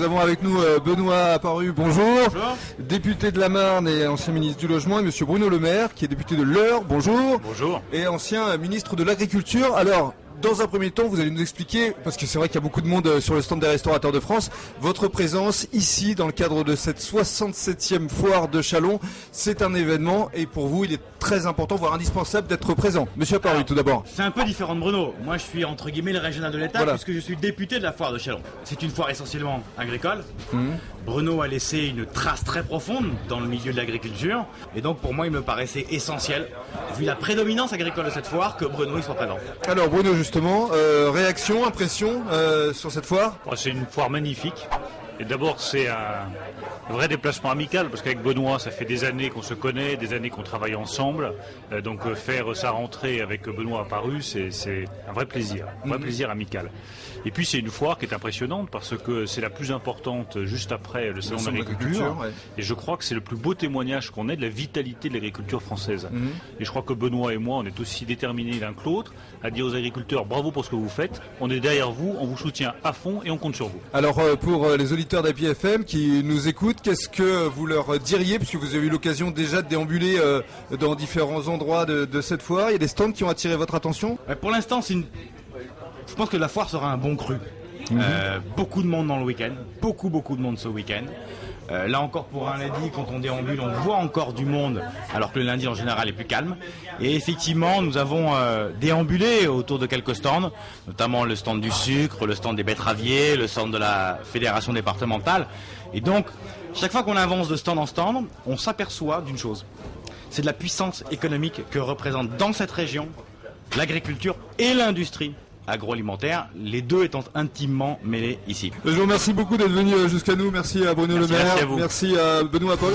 avons avec nous Benoît Apparu, bonjour. Bonjour. Député de la Marne et ancien ministre du Logement, et monsieur Bruno Le Maire, qui est député de l'Eure, bonjour. Bonjour. Et ancien ministre de l'Agriculture. Alors, dans un premier temps, vous allez nous expliquer, parce que c'est vrai qu'il y a beaucoup de monde sur le stand des Restaurateurs de France, votre présence ici dans le cadre de cette 67e foire de Châlons. C'est un événement et pour vous, il est très important, voire indispensable d'être présent. Monsieur Apparu, tout d'abord. C'est un peu différent de Bruno. Moi, je suis entre guillemets le régional de l'État, puisque je suis député de la foire de Châlons. C'est une foire essentiellement agricole. Bruno a laissé une trace très profonde dans le milieu de l'agriculture. Et donc, pour moi, il me paraissait essentiel, vu la prédominance agricole de cette foire, que Bruno y soit présent. Alors, Bruno, justement, réaction, impression sur cette foire? C'est une foire magnifique. Et d'abord, c'est un vrai déplacement amical, parce qu'avec Benoît, ça fait des années qu'on se connaît, des années qu'on travaille ensemble. Donc faire sa rentrée avec Benoît Apparu, c'est un vrai plaisir amical. Et puis c'est une foire qui est impressionnante, parce que c'est la plus importante juste après le Salon de l'Agriculture. Ouais. Et je crois que c'est le plus beau témoignage qu'on ait de la vitalité de l'agriculture française. Et je crois que Benoît et moi, on est aussi déterminés l'un que l'autre à dire aux agriculteurs, bravo pour ce que vous faites, on est derrière vous, on vous soutient à fond et on compte sur vous. Alors pour les auditeurs d'API FM qui nous écoutent, qu'est-ce que vous leur diriez, puisque vous avez eu l'occasion déjà de déambuler dans différents endroits de cette foire? Il y a des stands qui ont attiré votre attention? Pour l'instant, je pense que la foire sera un bon cru. Beaucoup de monde dans le week-end, beaucoup de monde ce week-end. Là encore, pour un lundi, quand on déambule, on voit encore du monde, alors que le lundi en général est plus calme. Et effectivement, nous avons déambulé autour de quelques stands, notamment le stand du sucre, le stand des betteraviers, le stand de la fédération départementale. Et donc, chaque fois qu'on avance de stand en stand, on s'aperçoit d'une chose. C'est de la puissance économique que représente dans cette région l'agriculture et l'industrie agroalimentaire, les deux étant intimement mêlés ici. Je vous remercie beaucoup d'être venu jusqu'à nous. Merci à Bruno Le Maire. Merci à vous. Merci à Benoît Paul.